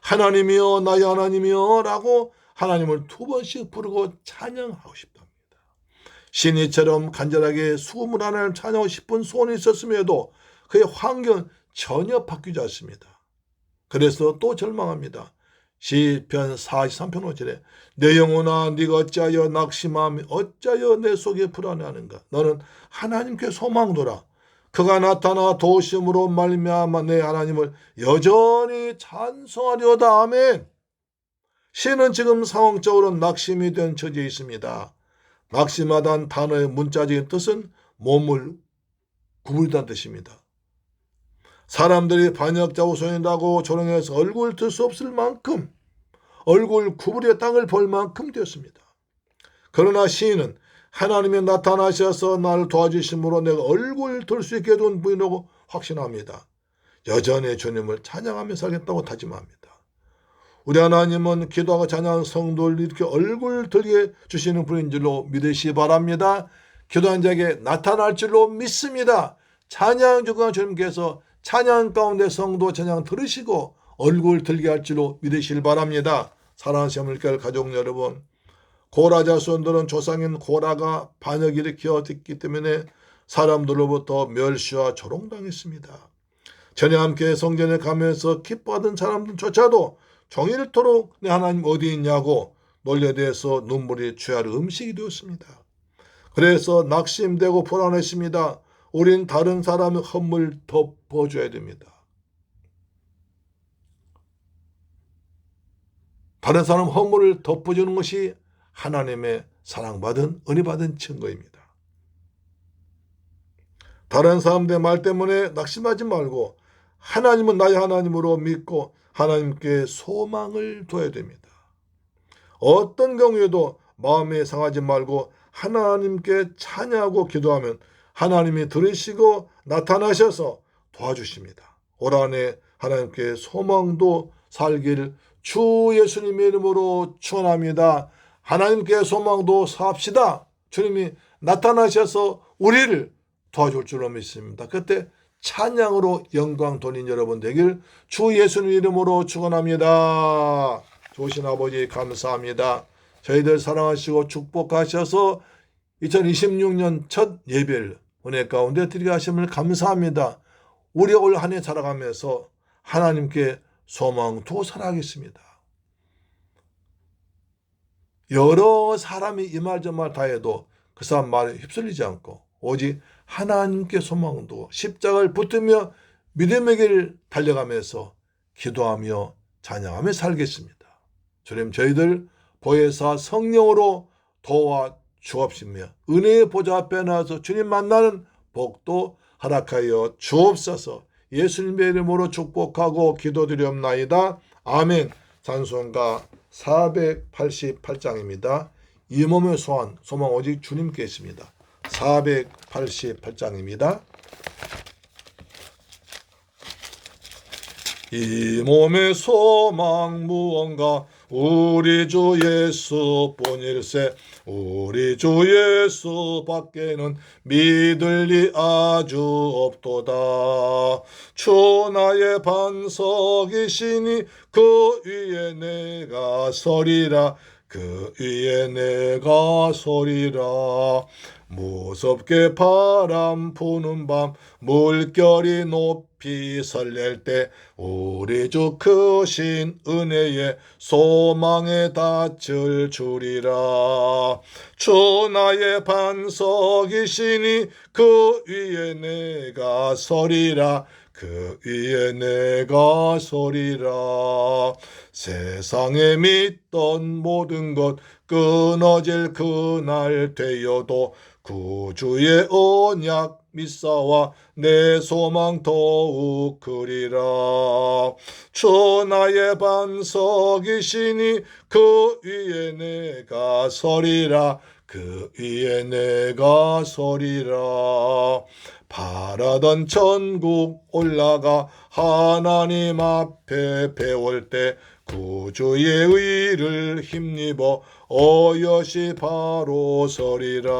하나님이여 나의 하나님이여 라고 하나님을 2번씩 부르고 찬양하고 싶답니다. 시인이처럼 간절하게 수금으로 하나님을 찬양하고 싶은 소원이 있었음에도 그의 환경은 전혀 바뀌지 않습니다. 그래서 또 절망합니다. 시편 43편 5절에 내 영혼아 네가 어찌하여 낙심하며 어찌하여 내 속에 불안해하는가. 너는 하나님께 소망하노라. 그가 나타나 도우심으로 말미암아 내 하나님을 여전히 찬송하려다. 아멘. 시는 지금 상황적으로 낙심이 된 처지에 있습니다. 낙심하다는 단어의 문자적인 뜻은 몸을 구부리다는 뜻입니다. 사람들이 반역자고 소인다고 조롱해서 얼굴 들 수 없을 만큼 얼굴 구부려 땅을 볼 만큼 되었습니다. 그러나 시인은 하나님이 나타나셔서 나를 도와주심으로 내가 얼굴 들 수 있게 된 분이라고 확신합니다. 여전히 주님을 찬양하며 살겠다고 다짐합니다. 우리 하나님은 기도하고 찬양하는 성도를 이렇게 얼굴 들게 주시는 분인 줄로 믿으시기 바랍니다. 기도한 자에게 나타날 줄로 믿습니다. 찬양 주간 주님께서 찬양 가운데 성도 찬양 들으시고 얼굴 들게 할 줄로 믿으시길 바랍니다. 사랑하는 세물결 가족 여러분, 고라 자손들은 조상인 고라가 반역 일으켰기 때문에 사람들로부터 멸시와 조롱당했습니다. 전에 함께 성전에 가면서 기뻐하던 사람들조차도 종일토록 내 하나님 어디 있냐고 놀려대서 눈물이 취할 음식이 되었습니다. 그래서 낙심되고 불안했습니다. 우린 다른 사람의 허물 덮어줘야 됩니다. 다른 사람 허물을 덮어주는 것이 하나님의 사랑받은 은혜받은 증거입니다. 다른 사람들의 말 때문에 낙심하지 말고 하나님은 나의 하나님으로 믿고 하나님께 소망을 둬야 됩니다. 어떤 경우에도 마음에 상하지 말고 하나님께 찬양하고 기도하면 하나님이 들으시고 나타나셔서 도와주십니다. 올 한해 하나님께 소망도 살길 주 예수님의 이름으로 축원합니다. 하나님께 소망도 삽시다. 주님이 나타나셔서 우리를 도와줄 줄로 믿습니다. 그때 찬양으로 영광 돌린 여러분 되길 주 예수님 이름으로 축원합니다. 좋으신 아버지 감사합니다. 저희들 사랑하시고 축복하셔서 2026년 첫 예배를 은혜 가운데 드리게 하심을 감사합니다. 우리 올 한 해 살아가면서 하나님께 소망 두고 살아가겠습니다. 여러 사람이 이 말 저 말 다 해도 그 사람 말에 휩쓸리지 않고 오직 하나님께 소망 두고 십자가를 붙들며 믿음의 길을 달려가면서 기도하며 찬양하며 살겠습니다. 주님 저희들 보혜사 성령으로 도와 주옵시며 은혜의 보좌 앞에 나와서 주님 만나는 복도 허락하여 주옵소서. 예수님의 이름으로 축복하고 기도드리옵나이다. 아멘. 찬송가 488장입니다. 이 몸의 소원 소망 오직 주님께 있습니다. 488장입니다. 이 몸의 소망 무언가 우리 주 예수뿐일세. 우리 주 예수 밖에는 믿을 리 아주 없도다. 주 나의 반석이시니 그 위에 내가 서리라. 그 위에 내가 서리라. 무섭게 바람 부는 밤 물결이 높이 설렐 때 우리 주 크신 은혜에 소망에 닿을 줄이라. 주 나의 반석이시니 그 위에 내가 서리라. 그 위에 내가 서리라. 세상에 믿던 모든 것 끊어질 그날 되어도 구주의 언약 믿사와 내 소망 더욱 크리라. 주 나의 반석이시니 그 위에 내가 서리라. 그 위에 내가 서리라. 바라던 천국 올라가 하나님 앞에 배울 때 구주의 의를 힘입어 어여시 바로 서리라.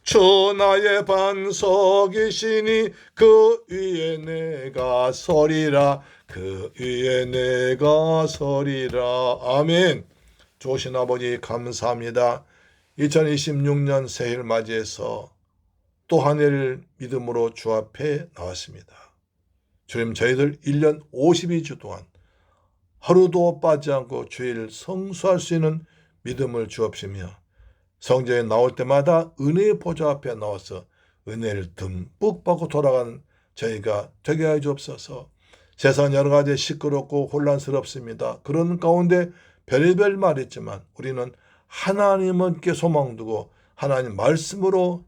주 나의 반석이시니 그 위에 내가 서리라. 그 위에 내가 서리라. 아멘. 좋으신 아버지 감사합니다. 2026년 새해를 맞이해서 또 한 해를 믿음으로 주 앞에 나왔습니다. 주님, 저희들 1년 52주 동안 하루도 빠지지 않고 주의를 성수할 수 있는 믿음을 주옵시며 성전에 나올 때마다 은혜의 보좌 앞에 나와서 은혜를 듬뿍 받고 돌아가는 저희가 되게 하여 주옵소서. 세상 여러 가지 시끄럽고 혼란스럽습니다. 그런 가운데 별의별 말이 있지만 우리는 하나님께 소망 두고 하나님 말씀으로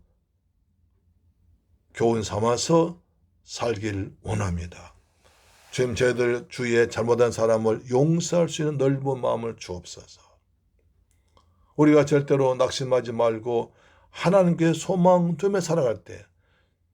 교훈 삼아서 살길 원합니다. 주님, 저희들 주위에 잘못한 사람을 용서할 수 있는 넓은 마음을 주옵소서. 우리가 절대로 낙심하지 말고 하나님께 소망 두며 살아갈 때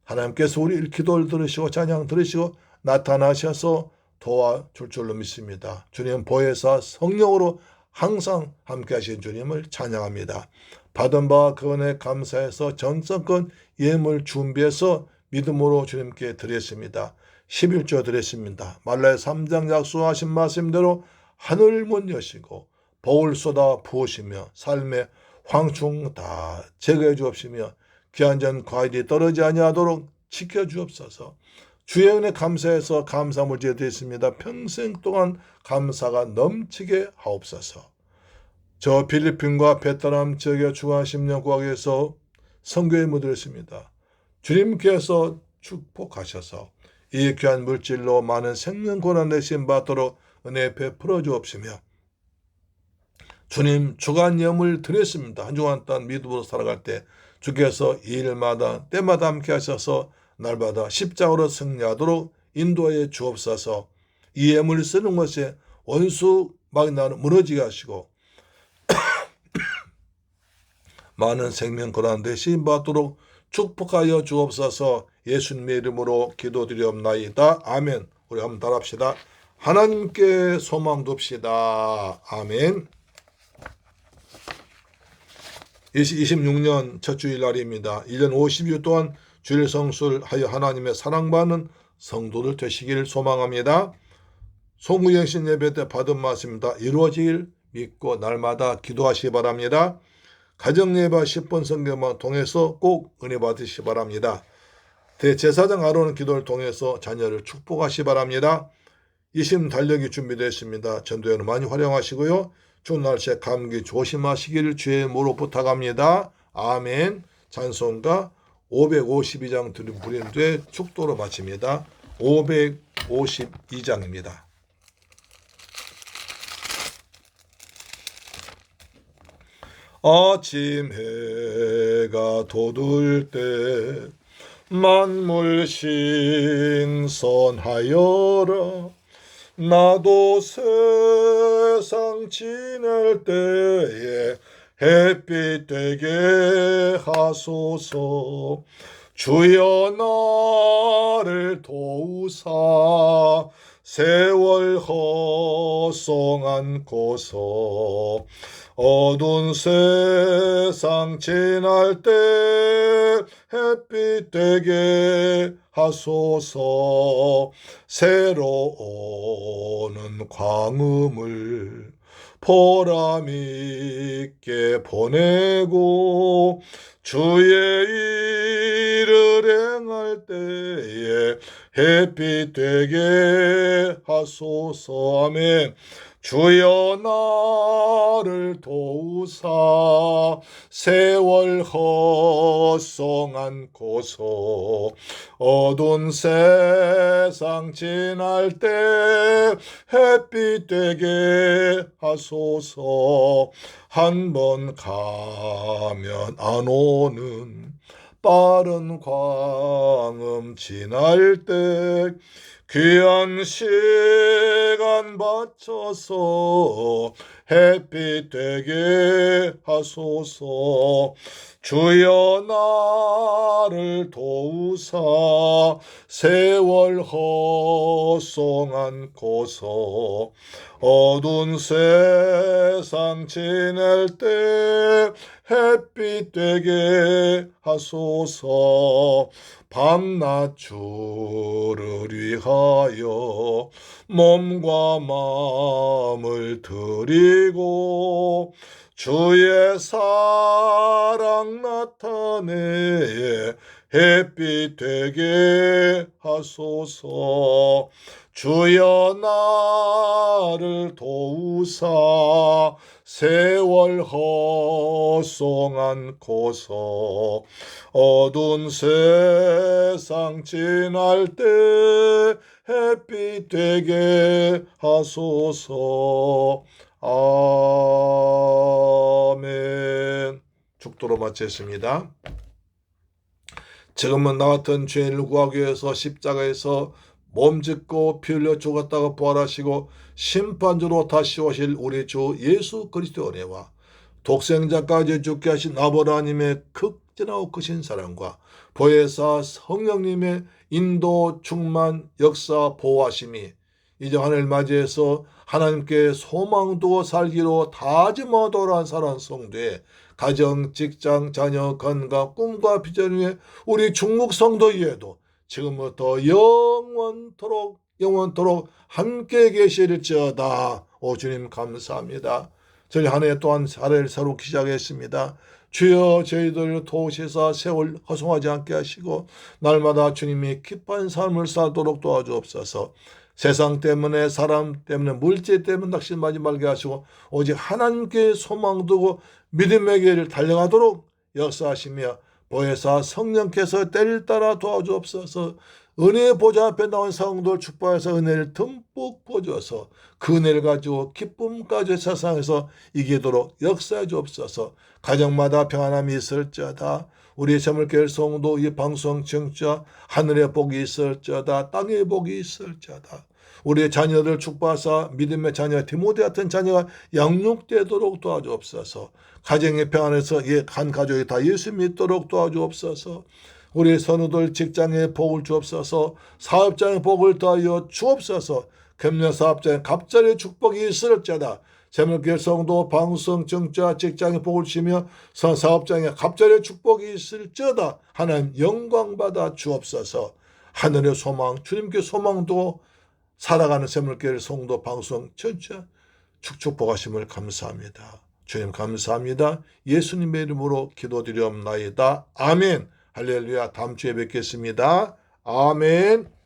하나님께서 우리 기도를 들으시고 찬양 들으시고 나타나셔서 도와줄 줄로 믿습니다. 주님 보혜사 성령으로 항상 함께 하신 주님을 찬양합니다. 받은 바 그 은혜 감사해서 전성권 예물 준비해서 믿음으로 주님께 드렸습니다. 11조 드렸습니다. 말라의 3장 약속하신 말씀대로 하늘 문 여시고 복을 쏟아 부으시며 삶의 황충 다 제거해 주옵시며 귀한 전 과일이 떨어지지 아니하도록 지켜주옵소서. 주의 은혜 감사해서 감사함을 드렸습니다. 평생 동안 감사가 넘치게 하옵소서. 저 필리핀과 베트남 지역에 주간 10년 구하기에서 선교에 묻었습니다. 주님께서 축복하셔서 이 귀한 물질로 많은 생명 고난 대신 받도록 은혜 베풀어 주옵시며 주님 주간 예물 드렸습니다. 한 주간 동안 믿음으로 살아갈 때 주께서 일마다 때마다 함께 하셔서 날마다 십자가로 승리하도록 인도해 주옵소서. 이 예물을 쓰는 것에 원수 막 나는 무너지게 하시고 많은 생명 고난 대신 받도록 축복하여 주옵소서. 예수님의 이름으로 기도드리옵나이다. 아멘. 우리 한번 따라합시다. 하나님께 소망 둡시다. 아멘. 26년 첫 주일날입니다. 1년 52일 동안 주일 성수하여 하나님의 사랑받는 성도들 되시길 소망합니다. 송구영신 예배 때 받은 말씀입니다. 이루어지길 믿고 날마다 기도하시기 바랍니다. 가정예배 10번 성경만 통해서 꼭 은혜 받으시기 바랍니다. 대제사장 아론의 기도를 통해서 자녀를 축복하시기 바랍니다. 이심 달력이 준비되어 전도회는 많이 활용하시고요. 추운 날씨에 감기 조심하시기를 주의 이름으로 부탁합니다. 아멘. 찬송가 552장 부른 뒤에 축도로 마칩니다. 552장입니다. 아침 해가 돋을 때 만물 신선하여라. 나도 세상 지낼 때에 햇빛 되게 하소서. 주여 나를 도우사 세월 헛송 않고서 어두운 세상 지날 때 햇빛 되게 하소서. 새로 오는 광음을 보람있게 보내고 주의 일을 행할 때에 햇빛 되게 하소서. 아멘. 주여 나를 도우사 세월 헛송 않고서 어두운 세상 지날 때 햇빛 되게 하소서. 한 번 가면 안 오는 빠른 광음 지날 때 귀한 시간 바쳐서 햇빛 되게 하소서. 주여 나를 도우사 세월 헛송 않고서 어두운 세상 지낼 때 햇빛 되게 하소서. 밤낮 주를 위하여 몸과 마음을 드리고 주의 사랑 나타내 햇빛 되게 하소서. 주여 나를 도우사 세월 헛송 않고서 어두운 세상 지날 때 햇빛 되게 하소서. 아멘. 축도로 마쳤습니다. 지금은 나 같은 죄인을 구하기 위해서 십자가에서 몸짓고 피 흘려 죽었다가 부활하시고 심판주로 다시 오실 우리 주 예수 그리스도의 은혜와 독생자까지 죽게 하신 아버지 하나님의 극진하고 크신 사랑과 보혜사 성령님의 인도 충만 역사 보호하심이 이제 하늘 맞이해서 하나님께 소망 두고 살기로 다짐하도록 한 사랑 성도의 가정, 직장, 자녀, 건강, 꿈과 비전 위에 우리 중국 성도 위에도 지금부터 영원토록 함께 계실지어다. 오 주님 감사합니다. 저희 한 해 또한 사례를 새롭게 시작했습니다. 주여 저희들을 도우시사 세월 허송하지 않게 하시고 날마다 주님이 기쁜 삶을 살도록 도와주옵소서. 세상 때문에 사람 때문에 물질 때문에 낙심하지 말게 하시고 오직 하나님께 소망 두고 믿음의 길을 달려가도록 역사하시며 보혜사 성령께서 때를 따라 도와주옵소서. 은혜의 보좌 앞에 나온 성도를 축복해서 은혜를 듬뿍 부어주어서 그 은혜를 가지고 기쁨까지 세상에서 이기도록 역사해 주옵소서. 가정마다 평안함이 있을지어다. 우리 재물교회 성도 이 방송 청취자 하늘의 복이 있을지어다. 땅의 복이 있을지어다. 우리의 자녀들 축복하사 믿음의 자녀 디모데 같은 자녀가 양육되도록 도와주옵소서. 가정의 평안에서 한 가족이 다 예수 믿도록 도와주옵소서. 우리 선우들 직장에 복을 주옵소서. 사업장에 복을 더하여 주옵소서. 금년사업장에 갑자기 축복이 있을지어다. 재물교회 성도 방송 정자 직장에 복을 주시며 사업장에 갑자기 축복이 있을지어다. 하나님 영광받아 주옵소서. 하늘의 소망 주님께 소망도 살아가는 재물교회 성도 방송 전체 축복하심을 감사합니다. 주님 감사합니다. 예수님의 이름으로 기도드리옵나이다. 아멘. 할렐루야. 다음 주에 뵙겠습니다. 아멘.